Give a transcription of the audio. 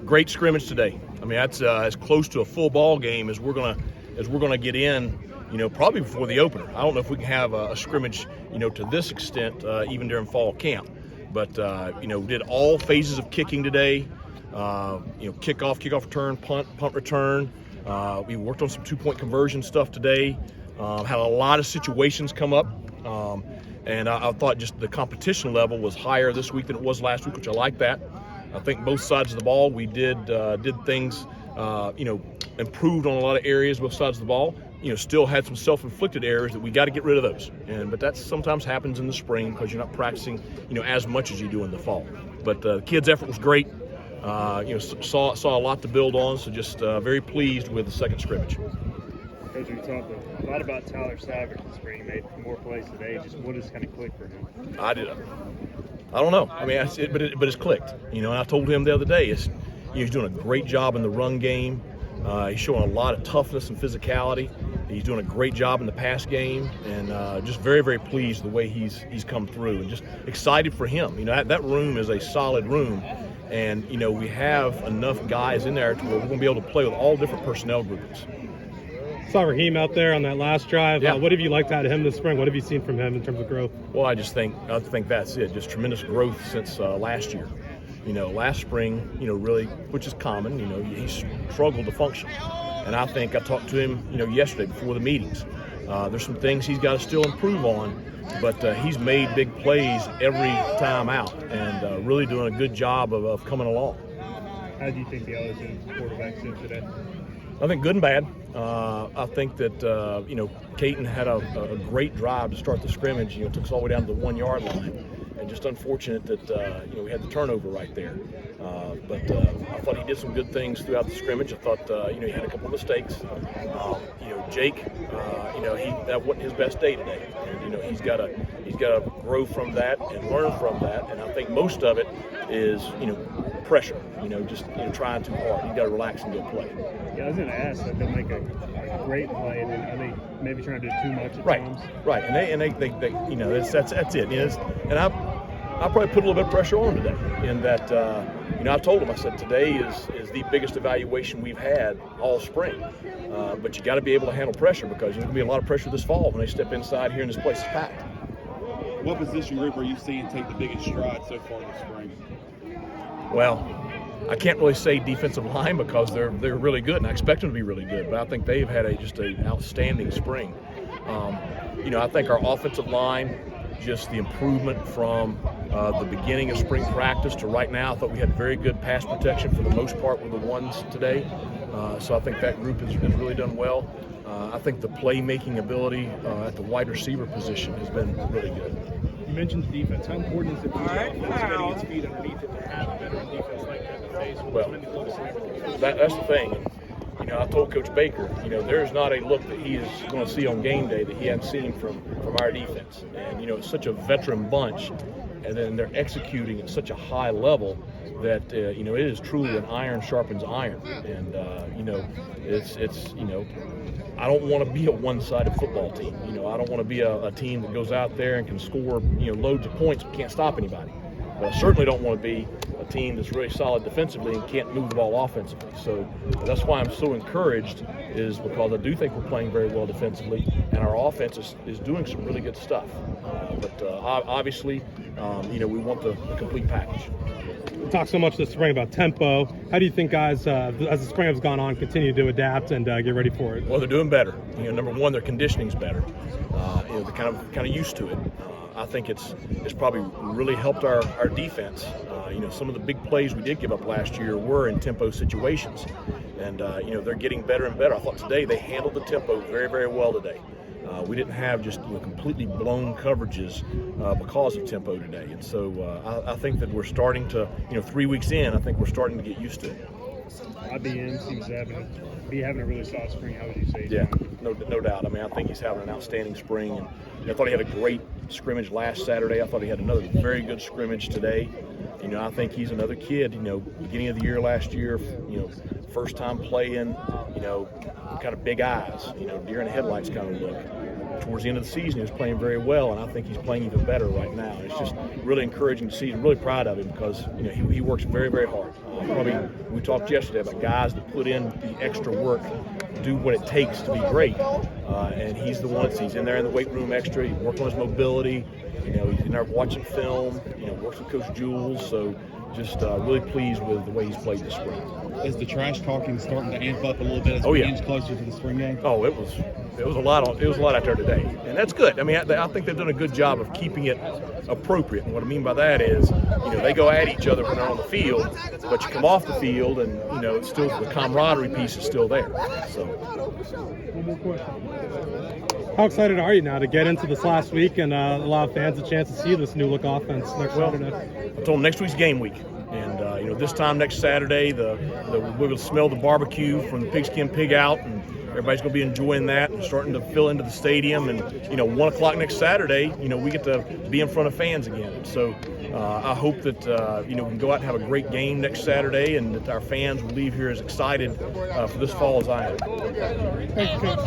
Great scrimmage today. I mean, that's as close to a full ball game as we're gonna get in. Probably before the opener. I don't know if we can have a scrimmage, to this extent, even during fall camp. But did all phases of kicking today. Kickoff return, punt return. We worked on some 2-point conversion stuff today. Had a lot of situations come up. And I thought just the competition level was higher this week than it was last week, which I like that. I think both sides of the ball, we did things, improved on a lot of areas, both sides of the ball. Still had some self-inflicted errors that we got to get rid of those. But that sometimes happens in the spring because you're not practicing, as much as you do in the fall. But the kids' effort was great. Saw a lot to build on, so just very pleased with the second scrimmage. Coach, we talked a lot about Tyler Savage this spring. He made more plays today. Just what has kind of clicked for him? I don't know. I mean, but it's clicked. And I told him the other day, he's doing a great job in the run game. He's showing a lot of toughness and physicality. He's doing a great job in the pass game, and just very, very pleased the way he's come through, and just excited for him. That room is a solid room, and we have enough guys in there to where we're going to be able to play with all different personnel groupings. Saw Raheem out there on that last drive. Yeah. What have you liked out of him this spring? What have you seen from him in terms of growth? Well, I think that's it. Just tremendous growth since last year. Last spring, really, which is common, he struggled to function. And I think I talked to him, yesterday before the meetings. There's some things he's got to still improve on, but he's made big plays every time out and really doing a good job of coming along. How do you think the LSU quarterbacks did today? I think good and bad. I think that, Caton had a great drive to start the scrimmage. Took us all the way down to the 1-yard line. And just unfortunate that, we had the turnover right there. But I thought he did some good things throughout the scrimmage. I thought, he had a couple of mistakes. Jake, that wasn't his best day today. And, he's got to grow from that and learn from that. And I think most of it is, pressure, trying too hard. You got to relax and go play. Yeah, I was going to ask that they'll make a great play, and are they maybe trying to do too much at times? Right, and they that's it. And I probably put a little bit of pressure on them today. In that, I told them, I said today is the biggest evaluation we've had all spring. But you got to be able to handle pressure because there's going to be a lot of pressure this fall when they step inside here and this place is packed. What position group are you seeing take the biggest stride so far this spring? Well, I can't really say defensive line because they're really good, and I expect them to be really good. But I think they've had just an outstanding spring. I think our offensive line, just the improvement from the beginning of spring practice to right now, I thought we had very good pass protection for the most part with the ones today. So I think that group has really done well. I think the playmaking ability at the wide receiver position has been really good. You mentioned the defense. How important is it for the offense getting its feet underneath it to have a veteran defense like that in the face? Well, that's the thing. I told Coach Baker, there's not a look that he is going to see on game day that he hasn't seen from our defense. And, it's such a veteran bunch, and then they're executing at such a high level that, it is truly an iron sharpens iron. And, I don't want to be a one-sided football team. I don't want to be a team that goes out there and can score, loads of points but can't stop anybody. But I certainly don't want to be a team that's really solid defensively and can't move the ball offensively. So that's why I'm so encouraged, is because I do think we're playing very well defensively, and our offense is doing some really good stuff. But obviously, we want the complete package. We talked so much this spring about tempo. How do you think guys, as the spring has gone on, continue to adapt and get ready for it? Well, they're doing better. Number one, their conditioning's better. They're kind of used to it. I think it's probably really helped our defense. Some of the big plays we did give up last year were in tempo situations, and they're getting better and better. I thought today they handled the tempo very, very well today. We didn't have just completely blown coverages because of tempo today, and so I think that we're starting to, 3 weeks in, I think we're starting to get used to it. IBM seems to be having a really solid spring. How would you say? Yeah, no doubt. I mean, I think he's having an outstanding spring. And I thought he had a great scrimmage last Saturday. I thought he had another very good scrimmage today. I think he's another kid, beginning of the year last year, first time playing, kind of big eyes, deer in the headlights kind of look. Towards the end of the season, he was playing very well, and I think he's playing even better right now. It's just really encouraging to see. I'm really proud of him because he works very, very hard. We talked yesterday about guys that put in the extra work, do what it takes to be great, and he's the one. He's in there in the weight room extra. He's working on his mobility. He's in there watching film. Works with Coach Jules. So just really pleased with the way he's played this spring. Is the trash talking starting to amp up a little bit as we inch closer to the spring game? Oh, it was a lot out there today, and that's good. I mean, I think they've done a good job of keeping it appropriate. And what I mean by that is, they go at each other when they're on the field, but you come off the field, and it's still the camaraderie piece is still there. So. One more question. How excited are you now to get into this last week and allow fans a chance to see this new look offense next Saturday? I told them next week's game week, and this time next Saturday, we're going to smell the barbecue from the Pigskin Pig Out, and everybody's going to be enjoying that and starting to fill into the stadium. And 1 o'clock next Saturday, we get to be in front of fans again. So I hope that we can go out and have a great game next Saturday, and that our fans will leave here as excited for this fall as I am. Thank you, Coach.